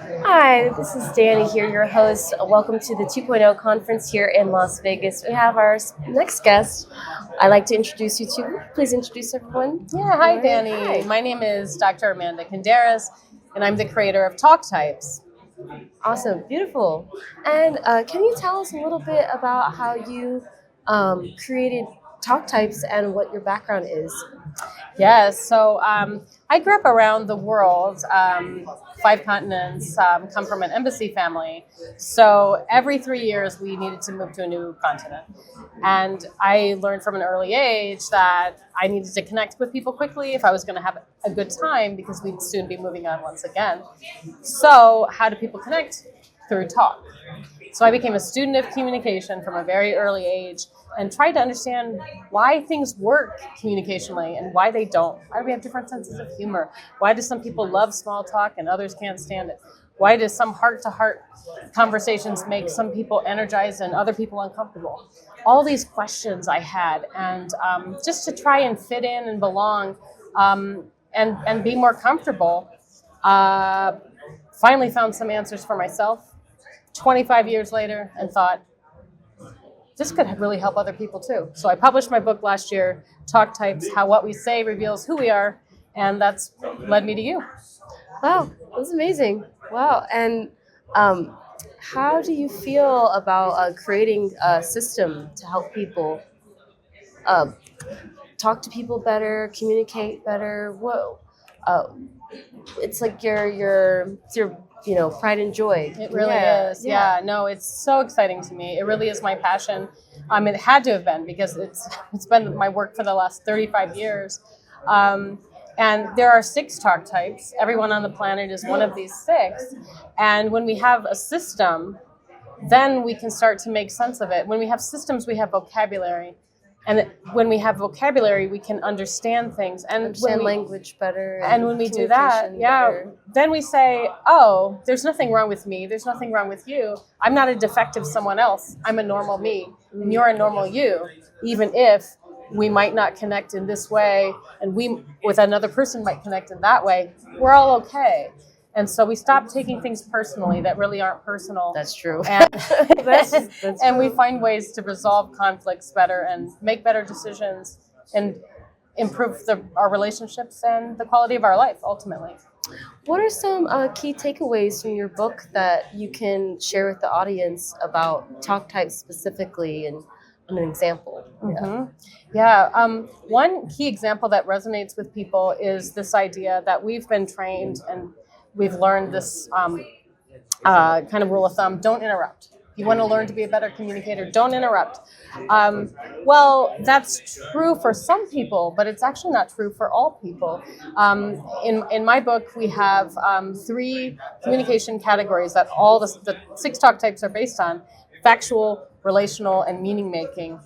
Hi, this is Danny here, your host. Welcome to the 2.0 conference here in Las Vegas. We have our next guest. I'd like to introduce you to. Please introduce everyone. Yeah, hi, Danny. Hi. My name is Dr. Amanda Kenderes, and I'm the creator of Talk Types. Awesome, beautiful. And can you tell us a little bit about how you created Talk Types and what your background is? Yes, so I grew up around the world, 5 continents, come from an embassy family. So every 3 years, we needed to move to a new continent. And I learned from an early age that I needed to connect with people quickly if I was going to have a good time because we'd soon be moving on once again. So how do people connect? Through talk. So I became a student of communication from a very early age and tried to understand why things work communicationally and why they don't. Why do we have different senses of humor? Why do some people love small talk and others can't stand it? Why do some heart-to-heart conversations make some people energized and other people uncomfortable? All these questions I had, and just to try and fit in and belong and be more comfortable, finally found some answers for myself 25 years later and thought, this could really help other people too. So I published my book last year, Talk Types, How What We Say Reveals Who We Are, and that's led me to you. Wow, that's amazing. Wow, and how do you feel about creating a system to help people uh, talk to people better, communicate better? What it's like your pride and joy. It really is. Yeah, no, it's so exciting to me. It really is my passion. It had to have been because it's been my work for the last 35 years. And there are 6 talk types. Everyone on the planet is one of these 6. And when we have a system, then we can start to make sense of it. When we have systems, we have vocabulary. And when we have vocabulary, we can understand things and understand language better. And when we do that, then we say, oh, there's nothing wrong with me. There's nothing wrong with you. I'm not a defective someone else. I'm a normal me. And you're a normal you, even if we might not connect in this way and we with another person might connect in that way. We're all okay. And so we stop taking things personally that really aren't personal. That's true. And, that's and we find ways to resolve conflicts better and make better decisions and improve our relationships and the quality of our life, ultimately. What are some key takeaways from your book that you can share with the audience about talk types specifically and an example? One key example that resonates with people is this idea that we've been trained and we've learned this kind of rule of thumb: don't interrupt. If you want to learn to be a better communicator, don't interrupt. Well, that's true for some people, but it's actually not true for all people. In my book, we have 3 communication categories that all the 6 talk types are based on: factual, relational, and meaning making.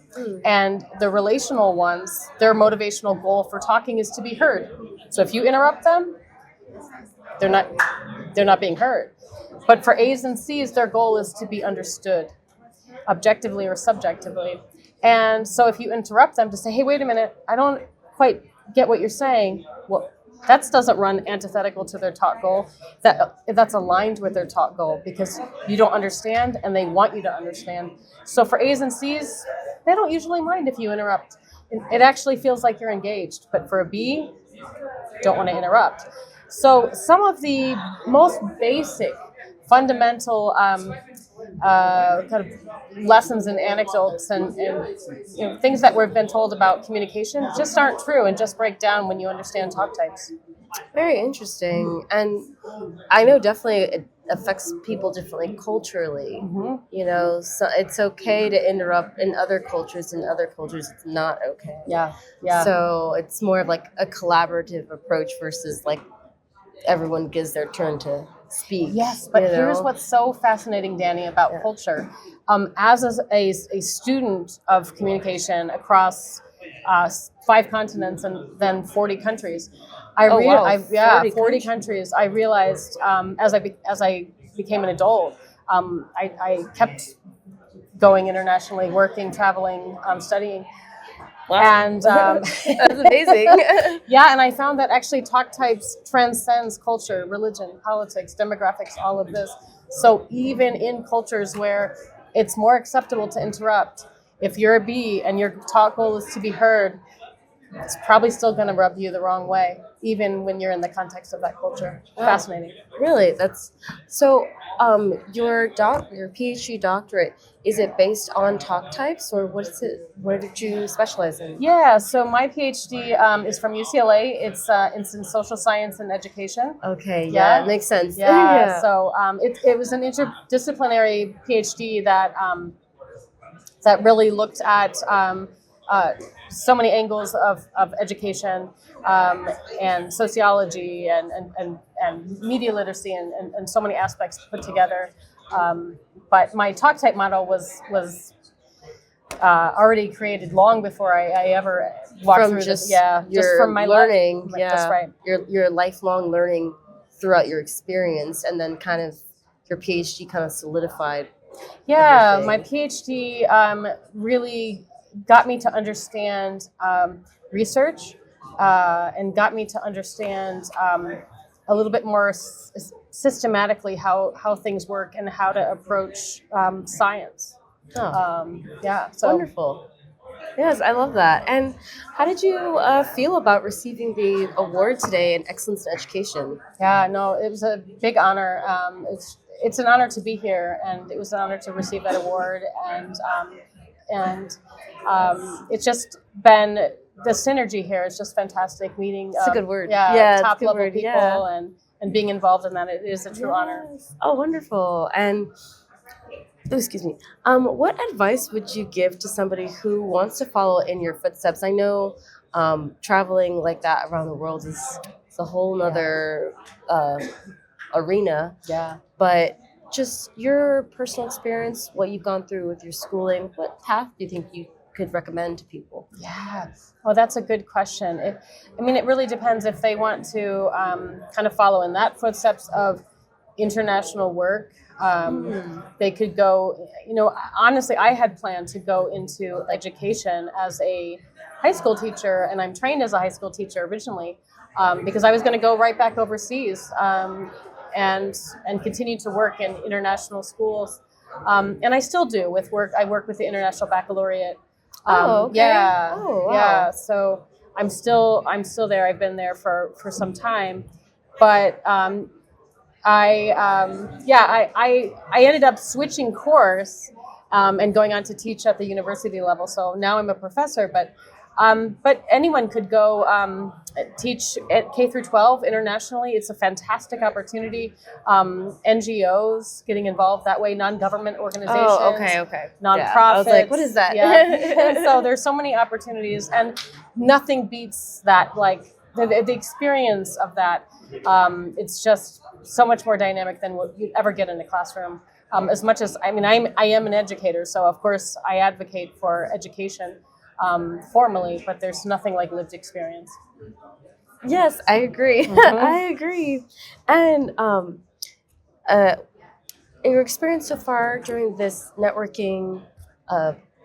And the relational ones, their motivational goal for talking is to be heard. So if you interrupt them, they're not being heard. But for A's and C's, their goal is to be understood, objectively or subjectively. And so if you interrupt them to say, hey, wait a minute, I don't quite get what you're saying, well, that doesn't run antithetical to their talk goal. That's aligned with their talk goal because you don't understand and they want you to understand. So for A's and C's, they don't usually mind if you interrupt. It actually feels like you're engaged. But for a B, don't want to interrupt. So some of the most basic, fundamental kind of lessons and anecdotes and things that we've been told about communication just aren't true and just break down when you understand talk types. Very interesting. And I know definitely it affects people differently culturally. So it's okay to interrupt in other cultures. In other cultures, it's not okay. Yeah. So it's more of like a collaborative approach versus like everyone gives their turn to speak. Yes, but here's what's so fascinating, Danny, about culture. As a student of communication across 5 continents and then 40 countries, 40 countries. I realized as I became an adult, I kept going internationally, working, traveling, studying. And That's amazing. yeah, and I found that actually talk types transcends culture, religion, politics, demographics, all of this. So even in cultures where it's more acceptable to interrupt, if you're a B and your talk goal is to be heard, it's probably still going to rub you the wrong way, even when you're in the context of that culture. Wow. Fascinating. Really, that's so. Your PhD doctorate, is it based on talk types, or what is it? What did you specialize in? Yeah, so my PhD is from UCLA. It's in social science and education. Okay, Yeah. yeah, it makes sense. Yeah, so it was an interdisciplinary PhD that really looked at so many angles of education and sociology and media literacy and so many aspects put together. But my talk type model was already created long before I ever walked From through just this. Yeah, your just from my learning, life. yeah, That's right. your lifelong learning throughout your experience, and then kind of your PhD kind of solidified. Yeah, everything. my PhD really got me to understand research and got me to understand a little bit more systematically how things work and how to approach science. Yeah, so Wonderful. Yes, I love that. And how did you feel about receiving the award today in Excellence in Education? yeah, no, it was a big honor. It's an honor to be here, and it was an honor to receive that award. And it's just been the synergy here is just fantastic. Meeting, It's a good word. yeah, it's a top good level word, people, yeah. and being involved in that, it is a true honor. Yes. Oh, wonderful. And excuse me. What advice would you give to somebody who wants to follow in your footsteps? I know traveling like that around the world is a whole nother arena, Yeah. but just your personal experience, what you've gone through with your schooling, what path do you think you could recommend to people? Yeah. Well, that's a good question. It really depends if they want to kind of follow in that footsteps of international work. They could go, honestly, I had planned to go into education as a high school teacher, and I'm trained as a high school teacher originally because I was going to go right back overseas and continue to work in international schools. And I still do with work. I work with the International Baccalaureate. Okay. Yeah. Oh, wow. Yeah. So I'm still there. I've been there for some time, but I ended up switching course and going on to teach at the university level. So now I'm a professor, but anyone could go teach at K through 12 internationally. It's a fantastic opportunity. NGOs getting involved that way, non-government organizations. Oh, okay. Nonprofits. Yeah. I was like, what is that? Yeah. So there's so many opportunities, and nothing beats that. Like the experience of that. It's just so much more dynamic than what you'd ever get in a classroom. As much as I am an educator, so of course I advocate for education formally, but there's nothing like lived experience. Yes, I agree. I agree. And in your experience so far during this networking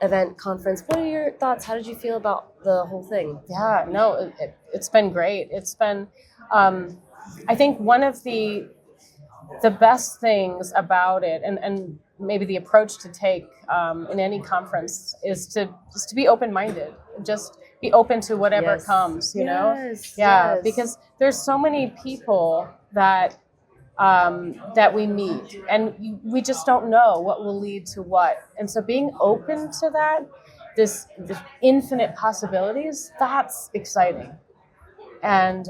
event conference, what are your thoughts? How did you feel about the whole thing? Yeah, no, it's been great. It's been, I think one of the best things about it, and maybe the approach to take in any conference is to be open-minded. Just be open to whatever Yes. comes, know? Yes, Yeah, yes. because there's so many people that we meet, and we just don't know what will lead to what. And so being open to that, this infinite possibilities, that's exciting. And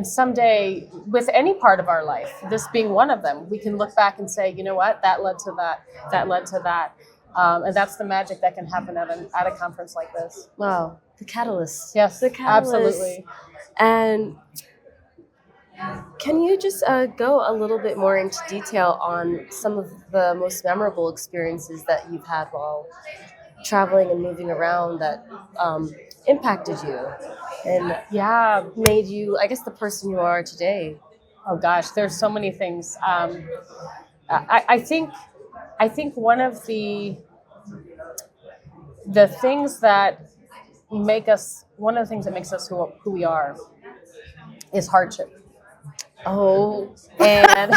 someday, with any part of our life, this being one of them, we can look back and say, you know what, that led to that led to that. And that's the magic that can happen at a conference like this. Wow, the catalyst. Yes, the catalyst. absolutely. And can you just go a little bit more into detail on some of the most memorable experiences that you've had while traveling and moving around that impacted you and made you, I guess, the person you are today? Oh gosh, there's so many things. I think one of the things that one of the things that makes us who we are is hardship. Oh. And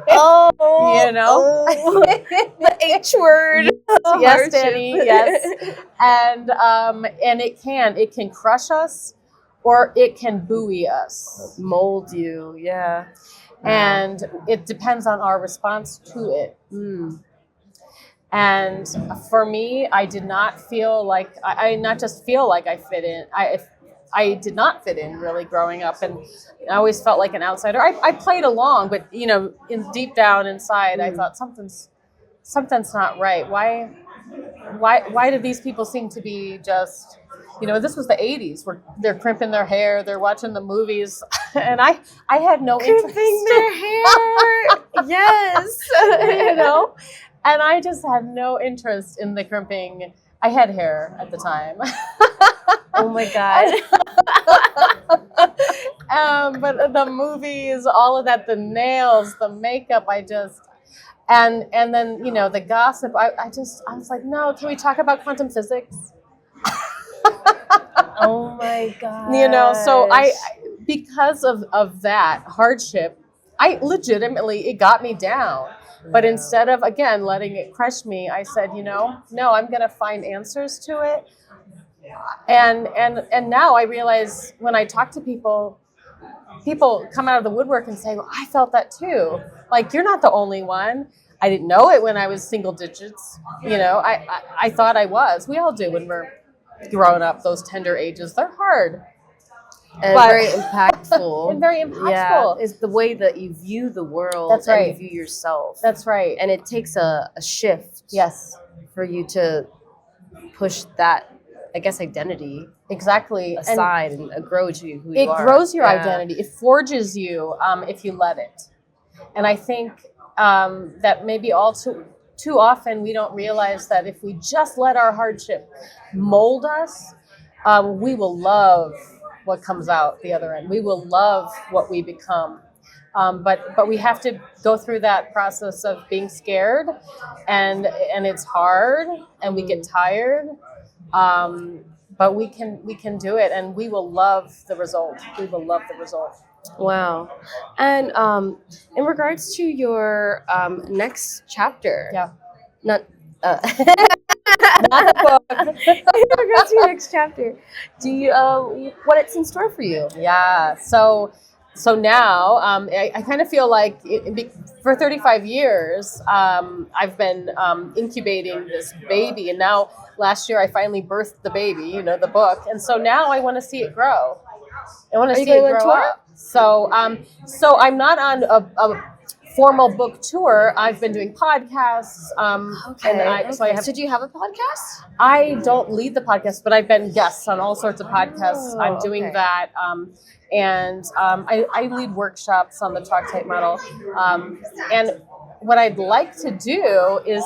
Oh. The H word. Yes, Hardship. Danny, yes. And it can crush us, or it can buoy us, Mold you, yeah. and it depends on our response to it. And for me, I did not feel like I not just feel like I fit in. I did not fit in really growing up, and I always felt like an outsider. I played along, but deep down inside, I thought something's not right. Why do these people seem to be just, this was the 80s where they're crimping their hair, they're watching the movies, and I had no interest. Crimping their hair. Yes. And I just had no interest in the crimping. I had hair at the time. Oh my God. But the movies, all of that, the nails, the makeup, and then, the gossip, I was like, no, can we talk about quantum physics? Oh my God. So because of that hardship, it got me down. But instead of, again, letting it crush me, I said, no, I'm going to find answers to it. And now I realize when I talk to people come out of the woodwork and say, well, I felt that too. Like, you're not the only one. I didn't know it when I was single digits. I thought I was. We all do when we're growing up, those tender ages. They're hard. And very impactful. And very impactful. Yeah, it's the way that you view the world. That's right. And you view yourself. That's right. And it takes a shift. Yes. For you to push that, I guess, identity exactly aside and grow to who you are. It grows your identity. It forges you if you let it. And I think that maybe all too often we don't realize that if we just let our hardship mold us, we will love what comes out the other end. We will love what we become. But we have to go through that process of being scared, and it's hard, and we get tired. But we can do it, and we will love the result. We will love the result. Wow. And in regards to your next chapter, not not the book. In regards to your next chapter, do you what it's in store for you? Yeah. So now I kind of feel like for 35 years I've been incubating this baby, and now last year I finally birthed the baby, the book, and so now I want to see it grow. I want to see it grow up. So I'm not on a formal book tour. I've been doing podcasts. So do you have a podcast? I don't lead the podcast, but I've been guests on all sorts of podcasts. I'm doing that. And I lead workshops on the talk type model. And what I'd like to do is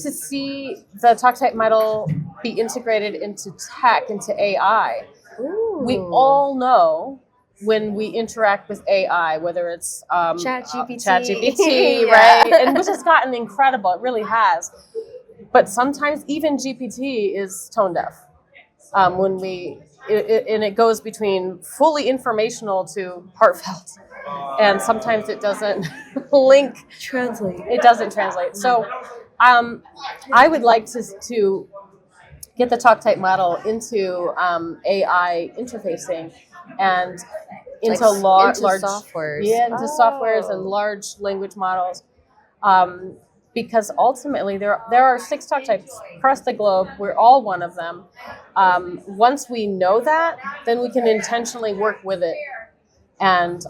to see the talk type model be integrated into tech, into AI. Ooh. We all know when we interact with AI, whether it's ChatGPT, right? And which has gotten incredible. It really has. But sometimes even GPT is tone deaf. And it goes between fully informational to heartfelt. And sometimes it doesn't translate. It doesn't translate. So I would like to get the talk type model into AI interfacing and into large softwares. Yeah, into softwares and large language models. Because ultimately there are 6 talk types across the globe. We're all one of them. Once we know that, then we can intentionally work with it. And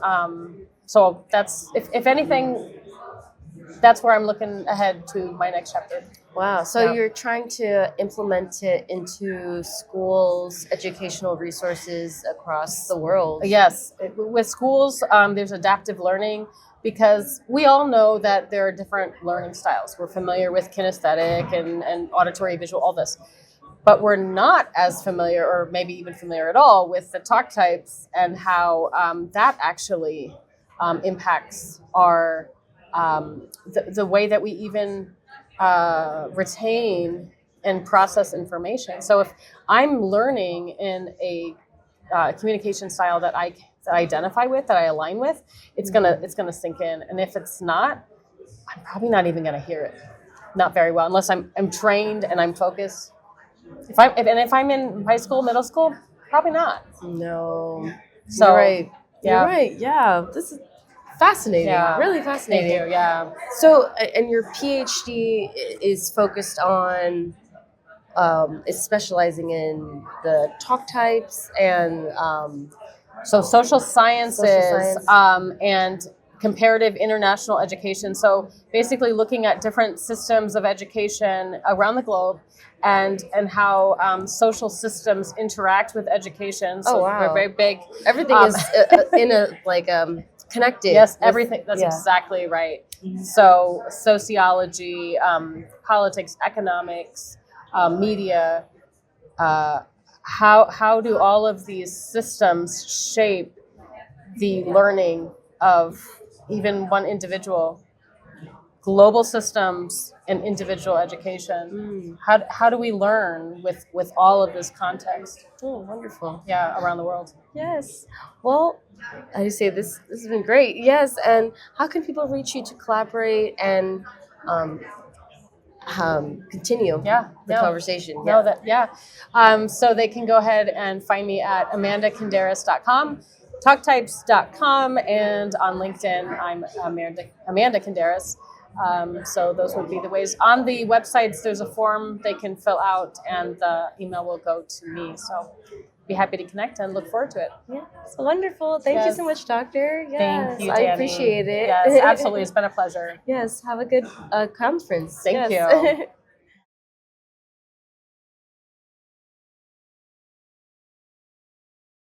so that's, if anything, that's where I'm looking ahead to my next chapter. Wow. So you're trying to implement it into schools, educational resources across the world. Yes. With schools, there's adaptive learning, because we all know that there are different learning styles. We're familiar with kinesthetic and auditory, visual, all this. But we're not as familiar, or maybe even familiar at all, with the talk types and how that actually impacts our the way that we even retain and process information. So if I'm learning in a communication style that I identify with, that I align with, it's gonna sink in. And if it's not, I'm probably not even gonna hear it, not very well, unless I'm trained and I'm focused. If I'm in high school, middle school, probably not. No. So You're right. yeah. You're right. Yeah. This is fascinating. Yeah. Really Thank fascinating. you. Yeah. So, and your PhD is focused on, is specializing in the talk types and So social sciences, Social science. And comparative international education. So basically looking at different systems of education around the globe and how social systems interact with education. So Oh, wow. they're very big. everything is in a like connected. Yes, with- everything. That's yeah. exactly right. So sociology, politics, economics, media. How do all of these systems shape the learning of even one individual? Global systems and individual education. How do we learn with all of this context? Oh, wonderful. Yeah, around the world. Yes. Well, I just say this has been great. Yes. And how can people reach you to collaborate and continue Yeah, the no. conversation? No, so they can go ahead and find me at amandakenderes.com, talktypes.com, and on LinkedIn, I'm Amanda Kenderes. So those would be the ways. On the websites, there's a form they can fill out, and the email will go to me. So be happy to connect and look forward to it. Yeah. So wonderful. Thank you Yes. so much, Doctor. Yes, Thank you, I Danny. appreciate it. Yes, absolutely. It's been a pleasure. Yes. Have a good conference. Thank Yes. you.